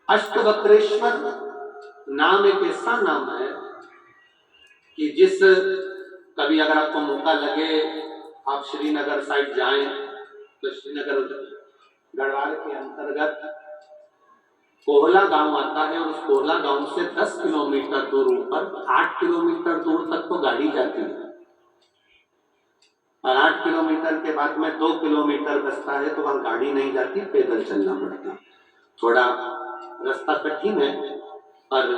अष्टवक्रेश्वर नाम एक ऐसा नाम है कि जिस कभी अगर आपको मौका लगे आप श्रीनगर साइड जाएं तो श्रीनगर गढ़वाल के अंतर्गत कोहला गांव आता है और उस कोहला गांव से 10 किलोमीटर दूर ऊपर 8 किलोमीटर दूर तक तो गाड़ी जाती है और 8 किलोमीटर के बाद में 2 किलोमीटर बचता है तो वहां गाड़ी नहीं जाती, पैदल चलना पड़ता। थोड़ा रास्ता कठिन है पर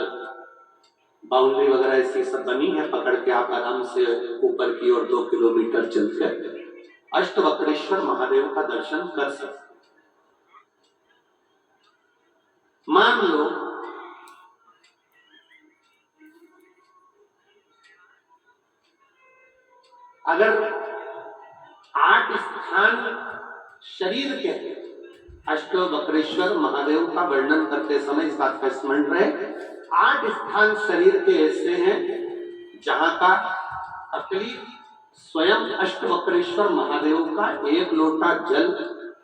बाउंड्री वगैरह ऐसी सब बनी है, पकड़ के आप आराम से ऊपर की ओर 2 किलोमीटर चलकर अष्टवक्रेश्वर महादेव का दर्शन कर सकते। मान लो अगर 8 स्थान शरीर के अष्टवक्रेश्वर महादेव का वर्णन करते समय इस बात का स्मरण रहे, 8 स्थान शरीर के ऐसे हैं जहां का तकलीफ स्वयं अष्टवक्रेश्वर महादेव का एक लोटा जल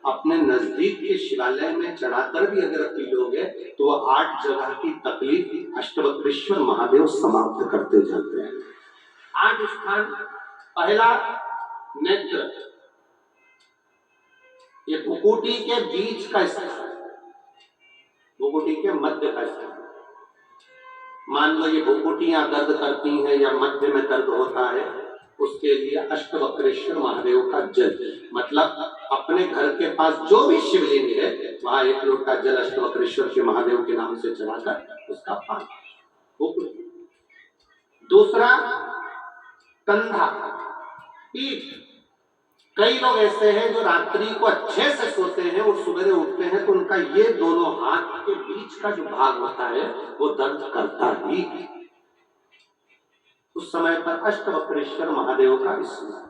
अपने नजदीक के शिवालय में चढ़ाकर भी अगर पी लोगे तो वह 8 जगह की तकलीफ अष्टवक्रेश्वर महादेव समाप्त करते जाते हैं। 8 स्थान, पहला नेत्र, ये भुकुटी के बीच का स्थान, भुकुटी के मध्य का स्थान। मान लो ये भुकुटियां दर्द करती हैं या मध्य में दर्द होता है, उसके लिए अष्टवक्रेश्वर महादेव का जल, मतलब अपने घर के पास जो भी शिवलिंग है वहां एक लोटा जल अष्टवक्रेश्वर के महादेव के नाम से चढ़ाकर उसका पान। दूसरा कंधा, पीठ। कई लोग ऐसे हैं जो रात्रि को अच्छे से सोते हैं और सुबह उठते हैं तो उनका ये दोनों हाथ के बीच का जो भाग होता है वो दर्द करता ही। उस समय पर अष्टवक्रेश्वर महादेव का स्मरण,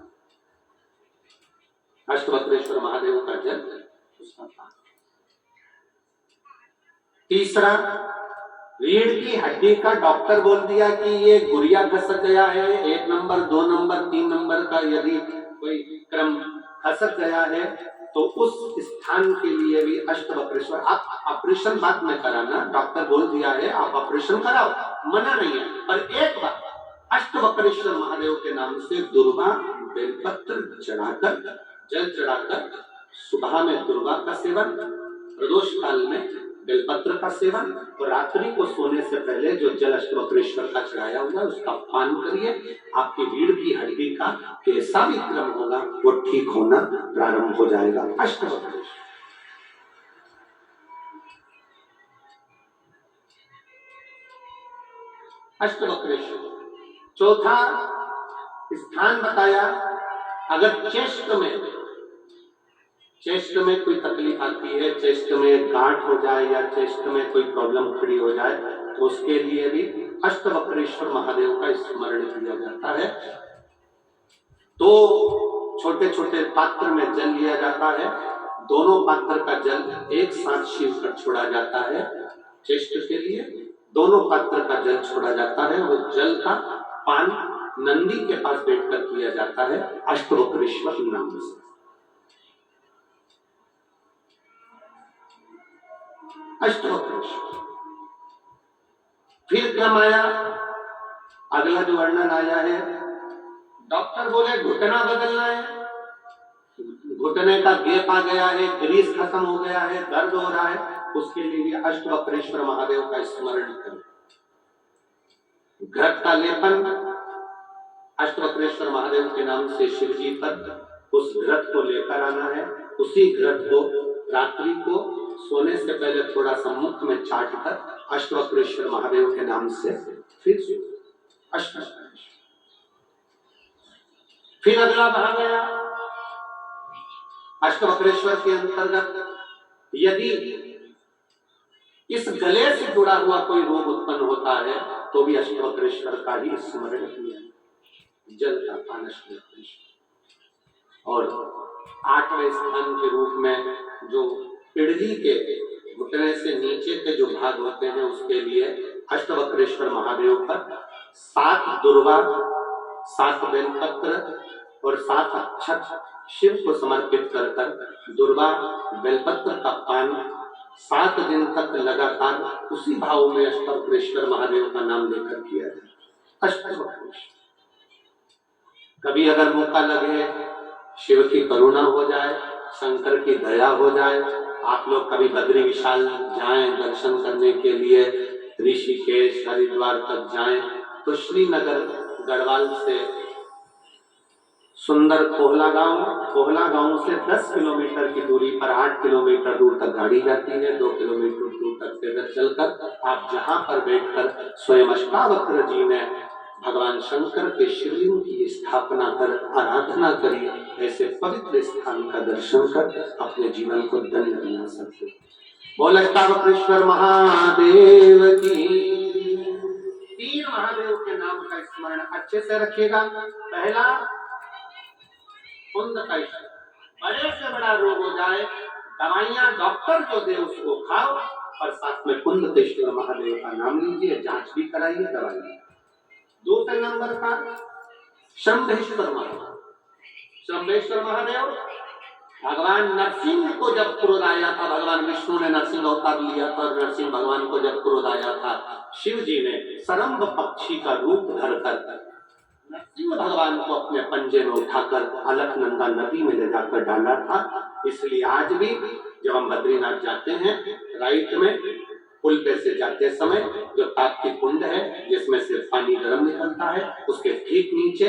अष्टवक्रेश्वर महादेव का जल उसका पान। तीसरा, रीढ़ की हड्डी का डॉक्टर बोल दिया कि ये गुरिया खसक गया है, 1 नंबर 2 नंबर 3 नंबर का यदि कोई क्रम खसक गया है तो उस स्थान के लिए भी अष्टवक्रेश्वर। आप ऑपरेशन बाद में कराना, डॉक्टर बोल दिया है आप ऑपरेशन कराओ, मना नहीं है, पर एक बार अष्टवक्रेश्वर महादेव के नाम से दुर्वा बेलपत्र चढ़ाकर, जल चढ़ाकर, सुबह में दुर्वा का सेवन, प्रदोष काल में बेलपत्र का सेवन और रात्रि को सोने से पहले जो जल अष्टवक्रेश्वर का चढ़ाया हुआ उसका पान करिए। आपकी रीढ़ की हड्डी का कैसा भी क्रम होगा वो ठीक होना प्रारंभ हो जाएगा। अष्टवक्रेश्वर, अष्टवक्रेश्वर। चौथा स्थान बताया, अगर चेस्ट में कोई तकलीफ आती है, चेस्ट में गांठ हो जाए या चेस्ट में कोई प्रॉब्लम खड़ी हो जाए तो उसके लिए भी अष्टवक्रेश्वर महादेव का स्मरण किया जाता है। तो छोटे छोटे पात्र में जल लिया जाता है, दोनों पात्र का जल एक साथ शिव पर छोड़ा जाता है। चेस्ट के लिए दोनों पात्र का जल छोड़ा जाता है, वो जल का पान नंदी के पास बैठकर किया जाता है अष्टवक्रेश्वर नाम से। अष्टवक्रेश्वर। फिर क्रम आया, अगला जो वर्णन आया है, डॉक्टर बोले घुटना बदलना है, घुटने का गैप आ गया है, ग्रीस खत्म हो गया है, दर्द हो रहा है, उसके लिए अष्टवक्रेश्वर महादेव का स्मरण करें। घृत का लेपन अष्टवक्रेश्वर महादेव के नाम से शिव जी पर उस घृत को लेकर आना है। उसी घृत को रात्रि को सोने से पहले थोड़ा सा मुख में चाट कर अष्टवक्रेश्वर महादेव के नाम से फिर अष्टवक्रेश्वर। फिर अगला भाग गया अष्टवक्रेश्वर के अंतर्गत, यदि इस गले से जुड़ा हुआ कोई रोग उत्पन्न होता है तो भी अष्टवक्रेश्वर का ही स्मरण किया, जल का पान अष्टवक्रेश्वर। और 8वें स्थान के रूप में जो पिड़ली के घुटने से नीचे के जो भाग होते हैं उसके लिए अष्टवक्रेश्वर महादेव पर 7 दुर्वा, 7 बेलपत्र और 7 अक्षत शिव को समर्पित कर दुर्वा बेलपत्र का पान 7 दिन तक लगातार उसी भाव में अष्टवक्रेश्वर महादेव का नाम लेकर किया जाए। अष्टवक्रेश्वर, कभी अगर मौका लगे, शिव की करुणा हो जाए, शंकर की दया हो जाए, आप लोग कभी बद्री विशाल जाएं दर्शन करने के लिए, ऋषिकेश हरिद्वार तक जाएं, तो श्रीनगर गढ़वाल से सुंदर कोहला गांव से 10 किलोमीटर की दूरी पर 8 किलोमीटर दूर तक गाड़ी जाती है। 2 किलोमीटर दूर तक पैदल चलकर आप जहां पर बैठकर स्वयं अष्टावक्र जी ने भगवान शंकर के शिवलिंग की स्थापना कर आराधना करी, ऐसे पवित्र स्थान का दर्शन कर अपने जीवन को धन्य बना सकते। बोल अष्टावक्रेश्वर महादेव की। 3 महादेव के नाम का स्मरण अच्छे से रखिएगा। पहला, कुंद का इष्ट, बड़े से बड़ा रोग हो जाए, दवाइयां डॉक्टर जो दे उसको खाओ, और साथ में कुंदकेश्वर महादेव का नाम लीजिए, जांच भी कराइए, दवाई। दूसरे नंबर का शंभेश्वर महादेव। शंभेश्वर महादेव भगवान नरसिंह को जब क्रोध आया था, भगवान विष्णु ने नरसिंह अवतार लिया था, और नरसिंह भगवान को जब क्रोध आया था, शिव जी ने सरम्भ पक्षी का रूप धरकर नरसिंह भगवान को अपने पंजे में उठाकर अलकनंदा नदी में ले जाकर डाला था। इसलिए आज भी जब हम बद्रीनाथ जाते हैं, राइट में पुल पे से जाते समय जो ताप्ती कुंड है जिसमें से पानी गर्म निकलता है, उसके ठीक नीचे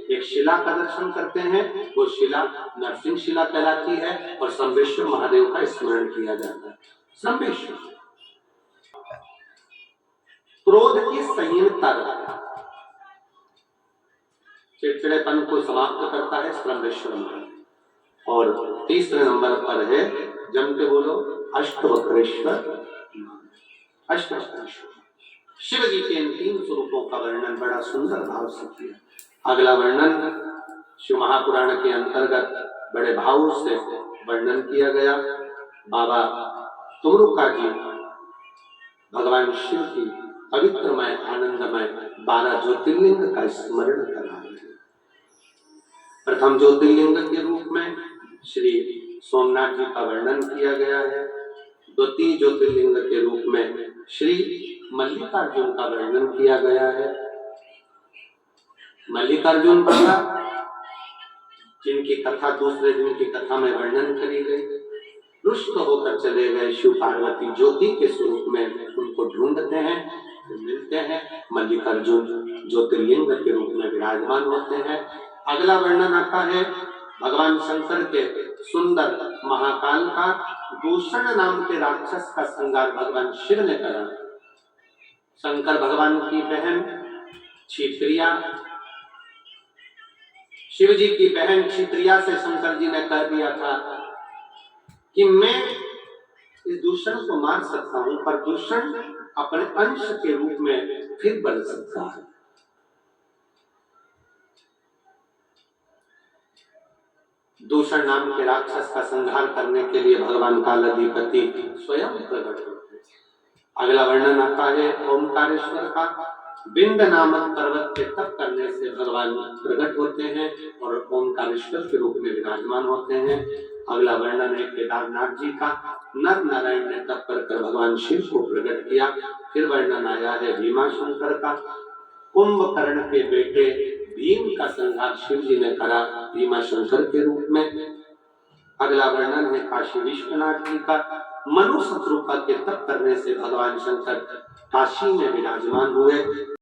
एक शिला का दर्शन करते हैं। वो शिला नरसिंह शिला कहलाती है और शंभेश्वर महादेव का स्मरण किया जाता है। शंभेश्वर क्रोध की संयमता रखता, चिड़चिड़ेपन को समाप्त करता है शंभेश्वर महादेव। और तीसरे नंबर पर है, जम के बोलो, अष्टवक्रेश्वर। अष्टवक्रेश्वर शिव जी के इन 3 स्वरूपों का वर्णन बड़ा सुंदर भाव से किया। अगला वर्णन शिव महापुराण के अंतर्गत बड़े भाव से वर्णन किया गया। बाबा तुमरुका जी भगवान शिव की पवित्रमय आनंदमय 12 ज्योतिर्लिंग का स्मरण करा रहे हैं। प्रथम ज्योतिर्लिंग के रूप में श्री सोमनाथ जी का वर्णन किया गया है। द्वितीय ज्योतिर्लिंग के रूप में श्री मल्लिकार्जुन का वर्णन किया गया है। मल्लिकार्जुन का जिनकी कथा दूसरे दिन की कथा में वर्णन करी गई, रुष्ट होकर चले गए शिव पार्वती ज्योति के स्वरूप में उनको ढूंढते हैं, मिलते हैं, मल्लिकार्जुन ज्योतिर्लिंग के रूप में विराजमान होते हैं। अगला वर्णन आता है भगवान शंकर के सुंदर महाकाल का। दूषण नाम के राक्षस का संहार भगवान शिव ने करा। शंकर भगवान की बहन क्षित्रिया, शिव जी की बहन क्षित्रिया से शंकर जी ने कह दिया था कि मैं इस दूषण को मार सकता हूं, पर दूषण अपने अंश के रूप में फिर बढ़ सकता है। दूषण नाम के राक्षस का संहार करने के लिए भगवान कालाधिपति स्वयं प्रकट होते हैं। अगला वर्णन आता है ओमकारेश्वर का। बिंद नामक पर्वत के तप करने से भगवान प्रकट होते हैं और ओमकारेश्वर के रूप में विराजमान होते हैं। अगला वर्णन है केदारनाथ जी का। नर नारायण ने तप कर भगवान शिव को प्रकट किया। फिर वर्णन आया है भीमाशंकर का। कुंभकर्ण के बेटे भीम का संहार शिव जी ने करा भीमाशंकर के रूप में। अगला वर्णन है काशी विश्वनाथ जी का। मनु शत्रुपा के तप करने से भगवान शंकर काशी में विराजमान हुए।